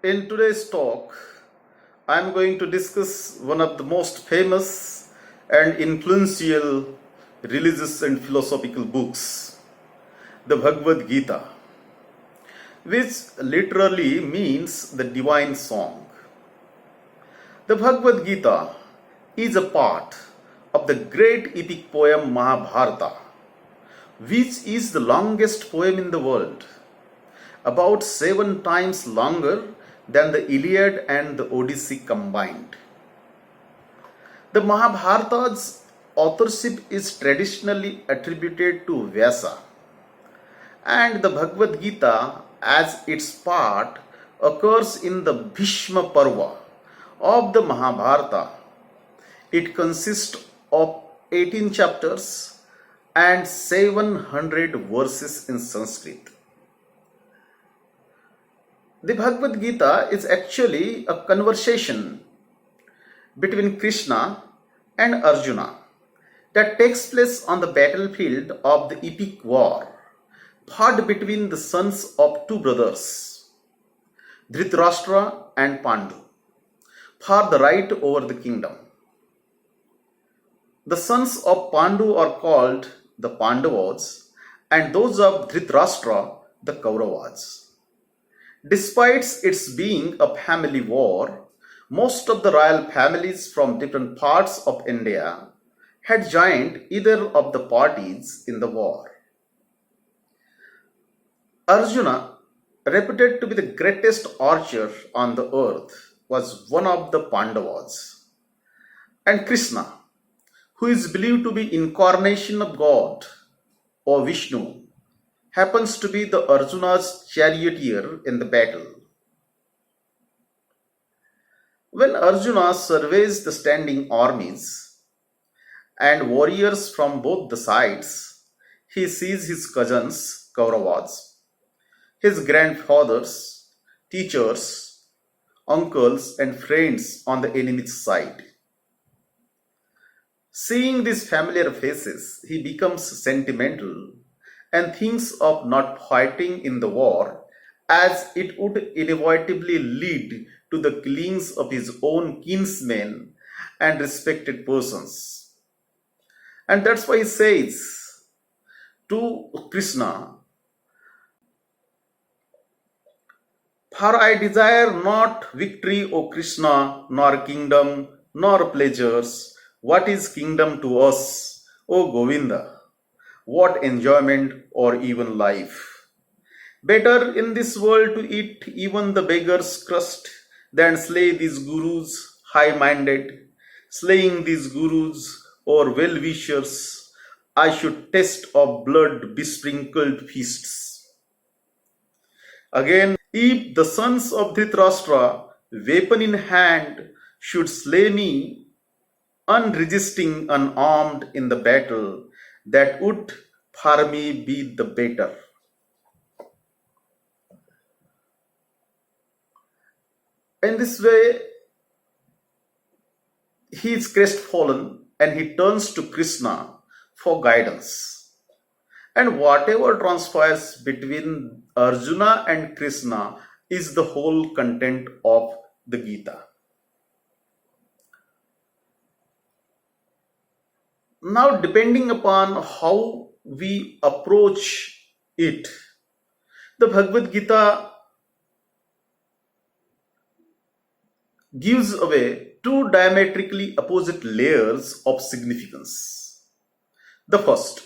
In today's talk, I am going to discuss one of the most famous and influential religious and philosophical books, the Bhagavad Gita, which literally means the divine song. The Bhagavad Gita is a part of the great epic poem Mahabharata, which is the longest poem in the world, about 7 times longer than the Iliad and the Odyssey combined. The Mahabharata's authorship is traditionally attributed to Vyasa, and the Bhagavad Gita as its part occurs in the Bhishma Parva of the Mahabharata. It consists of 18 chapters and 700 verses in Sanskrit. The Bhagavad Gita is actually a conversation between Krishna and Arjuna that takes place on the battlefield of the epic war fought between the sons of two brothers, Dhritarashtra and Pandu, for the right over the kingdom. The sons of Pandu are called the Pandavas and those of Dhritarashtra the Kauravas. Despite its being a family war, most of the royal families from different parts of India had joined either of the parties in the war. Arjuna, reputed to be the greatest archer on the earth, was one of the Pandavas. And Krishna, who is believed to be incarnation of God or Vishnu, happens to be the Arjuna's charioteer in the battle. When Arjuna surveys the standing armies and warriors from both the sides, he sees his cousins, Kauravas, his grandfathers, teachers, uncles, and friends on the enemy's side. Seeing these familiar faces, he becomes sentimental and thinks of not fighting in the war, as it would inevitably lead to the killings of his own kinsmen and respected persons. And that's why he says to Krishna, "For I desire not victory, O Krishna, nor kingdom, nor pleasures. What is kingdom to us, O Govinda? What enjoyment or even life? Better in this world to eat even the beggar's crust than slay these gurus high-minded. Slaying these gurus or well-wishers, I should taste of blood besprinkled feasts." Again, if the sons of Dhritarashtra, weapon in hand, should slay me, unresisting, unarmed in the battle, that would for me be the better. In this way, he is crestfallen and he turns to Krishna for guidance. And whatever transpires between Arjuna and Krishna is the whole content of the Gita. Now, depending upon how we approach it, the Bhagavad Gita gives away two diametrically opposite layers of significance. The first,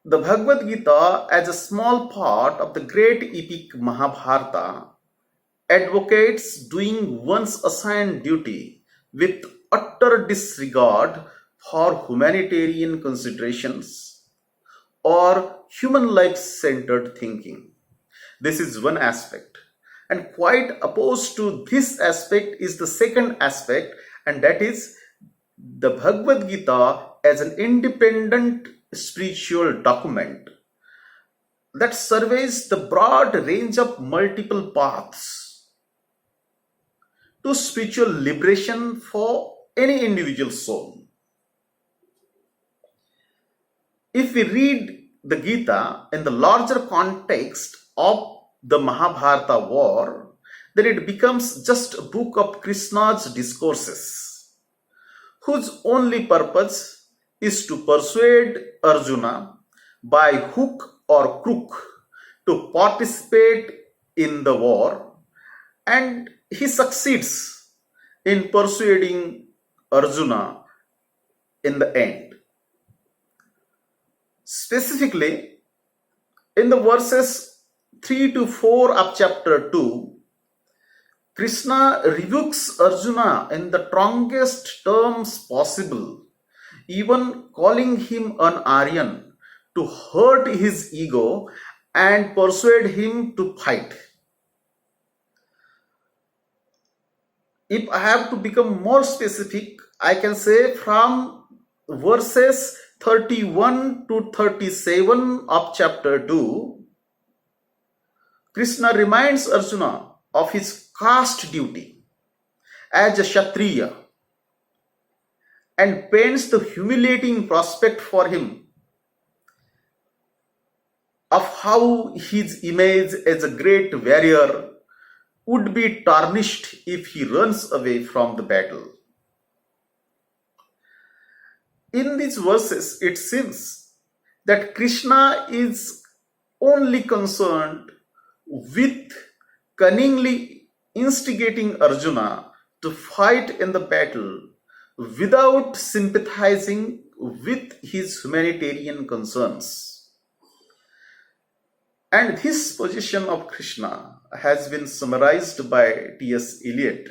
the Bhagavad Gita, as a small part of the great epic Mahabharata, advocates doing one's assigned duty with utter disregard for humanitarian considerations or human life-centered thinking. This is one aspect. And quite opposed to this aspect is the second aspect, and that is the Bhagavad Gita as an independent spiritual document that surveys the broad range of multiple paths to spiritual liberation for any individual soul. If we read the Gita in the larger context of the Mahabharata war, then it becomes just a book of Krishna's discourses, whose only purpose is to persuade Arjuna by hook or crook to participate in the war, and he succeeds in persuading Arjuna in the end. Specifically, in the verses 3 to 4 of chapter 2, Krishna rebukes Arjuna in the strongest terms possible, even calling him an Aryan, to hurt his ego and persuade him to fight. If I have to become more specific, I can say from verses 31 to 37 of chapter 2, Krishna reminds Arjuna of his caste duty as a Kshatriya and paints the humiliating prospect for him of how his image as a great warrior would be tarnished if he runs away from the battle. In these verses, it seems that Krishna is only concerned with cunningly instigating Arjuna to fight in the battle without sympathizing with his humanitarian concerns. And this position of Krishna has been summarized by T.S. Eliot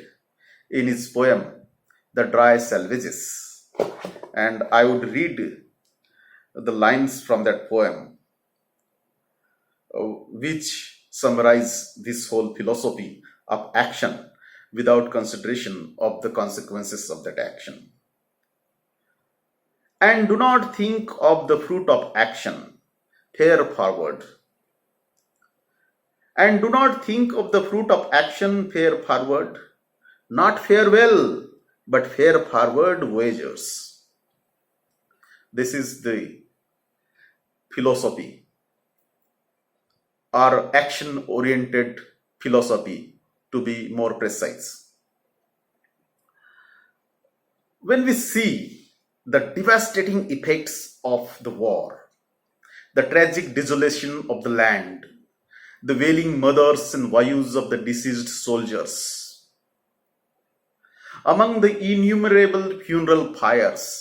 in his poem, The Dry Salvages. And I would read the lines from that poem, which summarize this whole philosophy of action without consideration of the consequences of that action. And do not think of the fruit of action, fare forward. And do not think of the fruit of action, fare forward, not farewell, but fare forward, voyagers. This is the philosophy, or action-oriented philosophy, to be more precise. When we see the devastating effects of the war, the tragic desolation of the land, the wailing mothers and wives of the deceased soldiers, among the innumerable funeral pyres,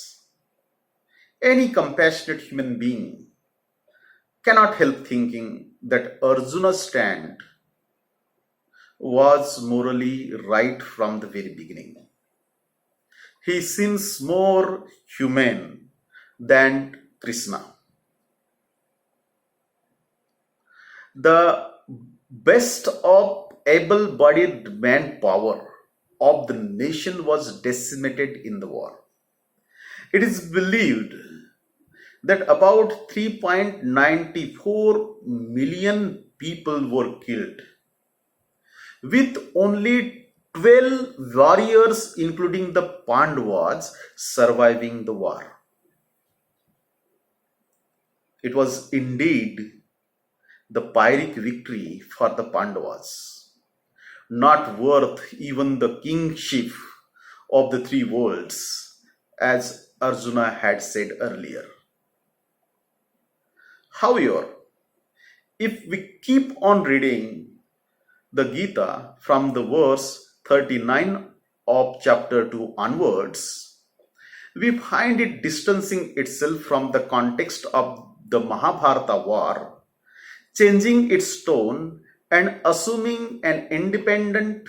any compassionate human being cannot help thinking that Arjuna's stand was morally right from the very beginning. He seems more humane than Krishna. The best of able-bodied manpower of the nation was decimated in the war. It is believed that about 3.94 million people were killed, with only 12 warriors, including the Pandavas, surviving the war. It was indeed the Pyrrhic victory for the Pandavas, not worth even the kingship of the three worlds, as Arjuna had said earlier. However, if we keep on reading the Gita from the verse 39 of chapter 2 onwards, we find it distancing itself from the context of the Mahabharata war, changing its tone and assuming an independent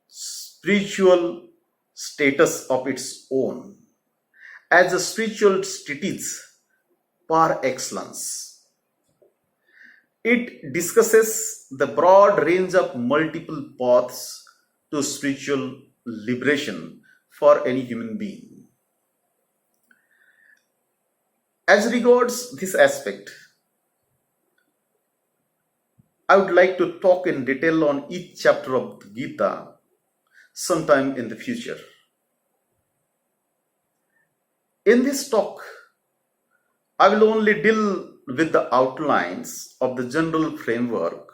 spiritual status of its own, as a spiritual treatise par excellence. It discusses the broad range of multiple paths to spiritual liberation for any human being. As regards this aspect, I would like to talk in detail on each chapter of the Gita sometime in the future. In this talk, I will only deal with the outlines of the general framework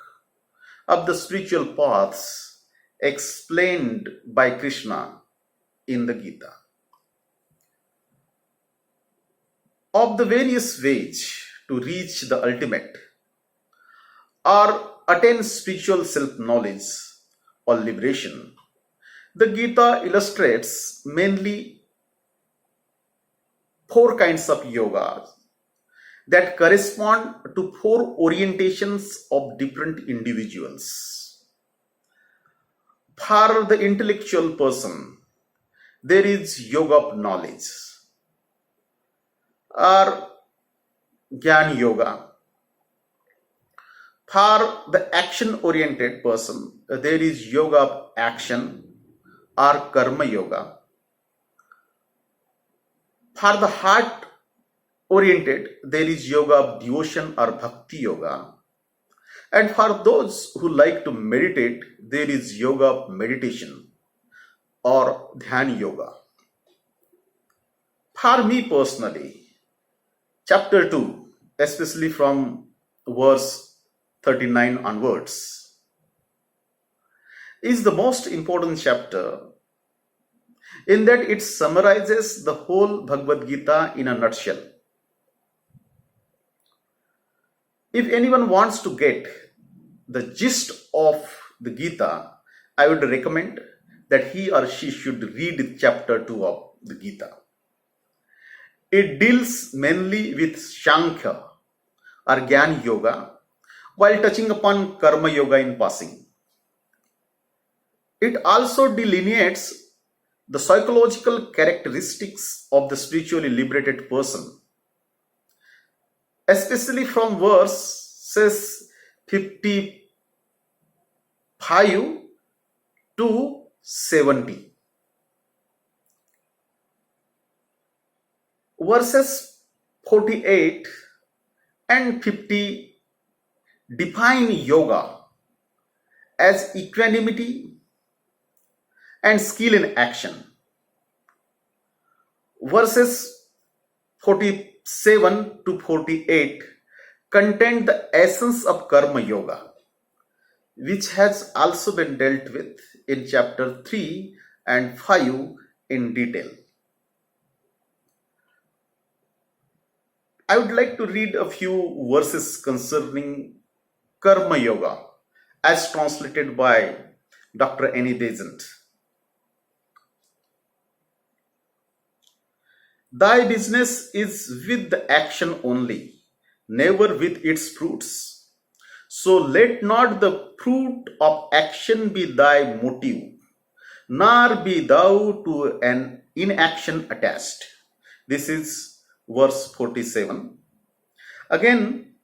of the spiritual paths explained by Krishna in the Gita. Of the various ways to reach the ultimate or attain spiritual self-knowledge or liberation, the Gita illustrates mainly four kinds of yoga that correspond to four orientations of different individuals. For the intellectual person, there is yoga of knowledge or Gyan Yoga. For the action-oriented person, there is yoga of action or Karma Yoga. For the heart-oriented, there is yoga of devotion or Bhakti Yoga. And for those who like to meditate, there is yoga of meditation or Dhyan Yoga. For me personally, chapter 2, especially from verse 39 onwards, is the most important chapter in that it summarizes the whole Bhagavad Gita in a nutshell. If anyone wants to get the gist of the Gita, I would recommend that he or she should read chapter 2 of the Gita. It deals mainly with Sankhya or Gyan Yoga while touching upon Karma Yoga in passing. It also delineates the psychological characteristics of the spiritually liberated person, especially from verses 55 to 70. Verses 48 and 50 define yoga as equanimity and skill in action. Verses 47 to 48 contain the essence of Karma Yoga, which has also been dealt with in chapter 3 and 5 in detail. I would like to read a few verses concerning Karma Yoga as translated by Dr. Annie Besant. Thy business is with the action only, never with its fruits. So let not the fruit of action be thy motive, nor be thou to an inaction attached. This is verse 47. Again,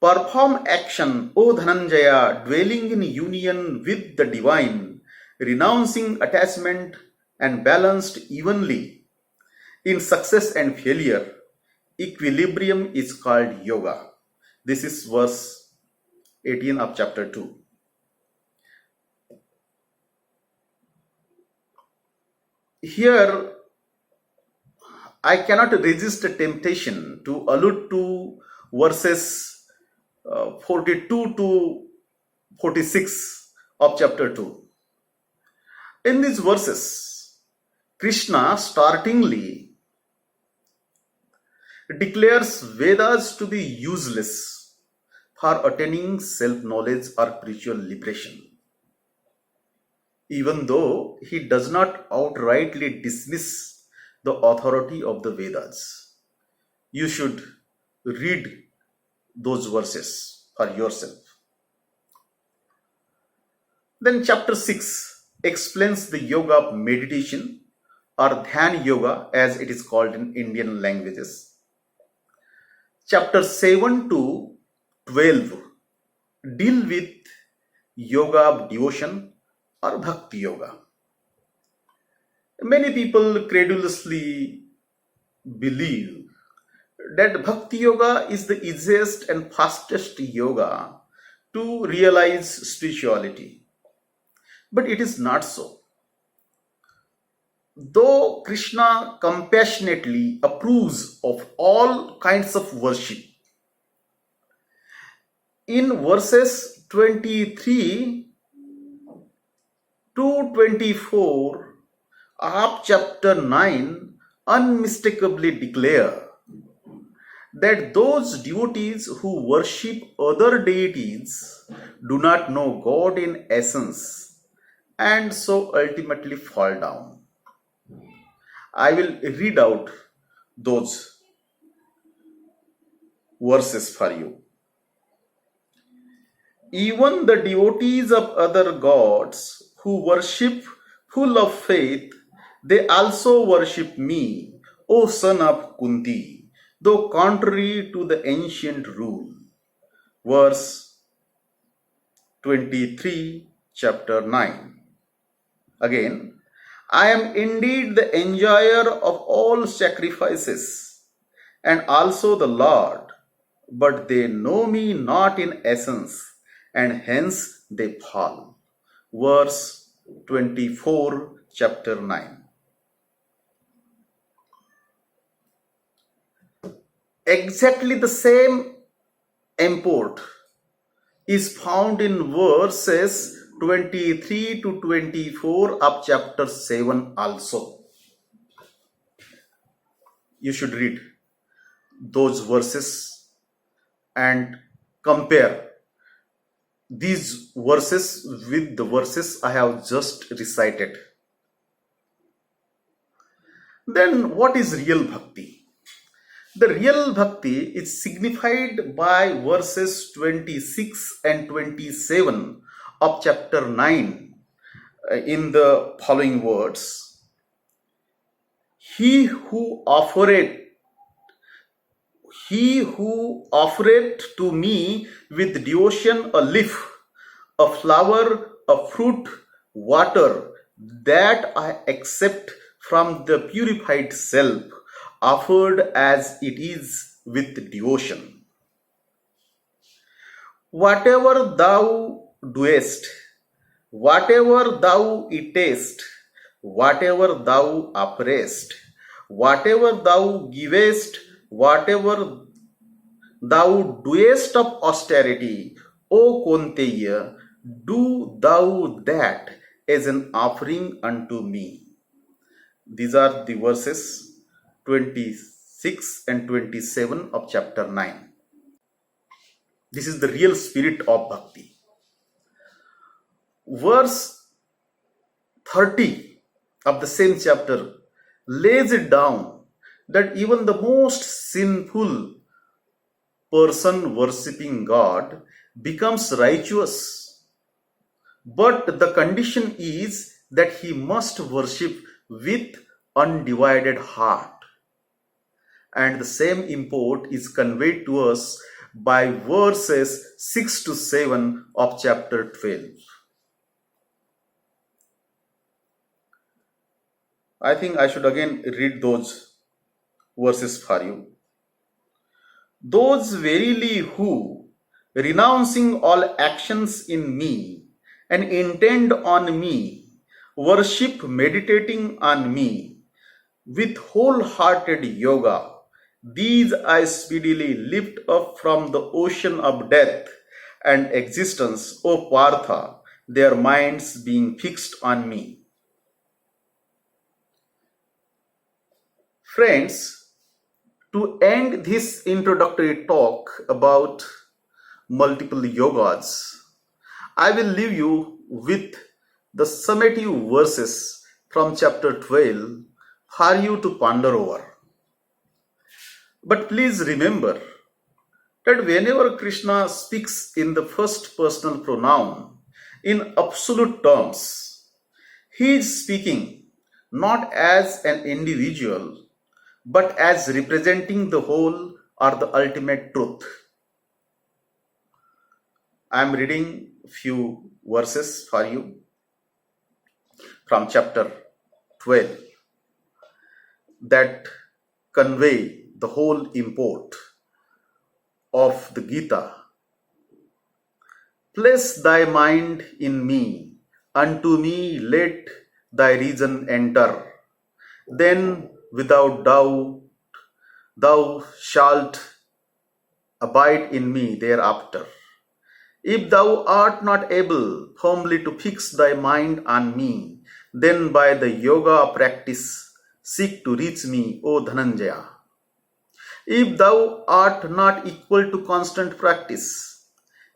perform action, O Dhananjaya, dwelling in union with the divine, renouncing attachment and balanced evenly. In success and failure, equilibrium is called yoga. This is verse 18 of chapter 2. Here, I cannot resist the temptation to allude to verses 42 to 46 of chapter 2. In these verses, Krishna startlingly declares Vedas to be useless for attaining self-knowledge or spiritual liberation. Even though he does not outrightly dismiss the authority of the Vedas. You should read those verses for yourself. Then chapter 6 explains the yoga of meditation or Dhyan Yoga as it is called in Indian languages. Chapter 7 to 12 deal with yoga of devotion or Bhakti Yoga. Many people credulously believe that Bhakti Yoga is the easiest and fastest yoga to realize spirituality. But it is not so. Though Krishna compassionately approves of all kinds of worship, in verses 23 to 24 of chapter 9 unmistakably declare that those devotees who worship other deities do not know God in essence and so ultimately fall down. I will read out those verses for you. Even the devotees of other gods who worship full of faith, they also worship me, O son of Kunti, though contrary to the ancient rule. Verse 23, chapter 9. Again, I am indeed the enjoyer of all sacrifices, and also the Lord, but they know me not in essence, and hence they fall. Verse 24, chapter 9. Exactly the same import is found in verses 23 to 24 of chapter 7 also. You should read those verses and compare these verses with the verses I have just recited. Then what is real bhakti? The real bhakti is signified by verses 26 and 27 of chapter 9 in the following words. He who offereth to me with devotion a leaf, a flower, a fruit, water, that I accept from the purified self, offered as it is with devotion. Whatever thou doest, whatever thou eatest, whatever thou offerest, whatever thou givest, whatever thou doest of austerity, O Konteya, do thou that as an offering unto me. These are the verses 26 and 27 of chapter 9. This is the real spirit of bhakti. Verse 30 of the same chapter lays it down that even the most sinful person worshipping God becomes righteous, but the condition is that he must worship with undivided heart. And the same import is conveyed to us by verses 6 to 7 of chapter 12. I think I should again read those verses for you. Those verily who, renouncing all actions in me and intend on me, worship meditating on me with wholehearted yoga, these I speedily lift up from the ocean of death and existence, O Partha, their minds being fixed on me. Friends, to end this introductory talk about multiple yogas, I will leave you with the summative verses from chapter 12 for you to ponder over. But please remember that whenever Krishna speaks in the first personal pronoun in absolute terms, he is speaking not as an individual, but as representing the whole or the ultimate truth. I am reading a few verses for you from chapter 12 that convey the whole import of the Gita. Place thy mind in me, unto me let thy reason enter. Then without doubt thou shalt abide in me thereafter. If thou art not able firmly to fix thy mind on me, then by the yoga practice seek to reach me, O Dhananjaya. If thou art not equal to constant practice,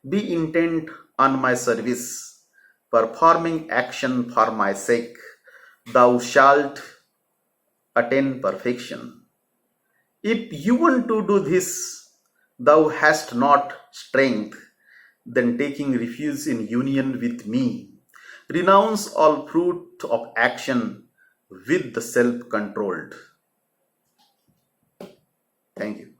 be intent on my service, performing action for my sake, thou shalt attain perfection. If you want to do this, thou hast not strength, then taking refuge in union with me, renounce all fruit of action with the self-controlled. Thank you.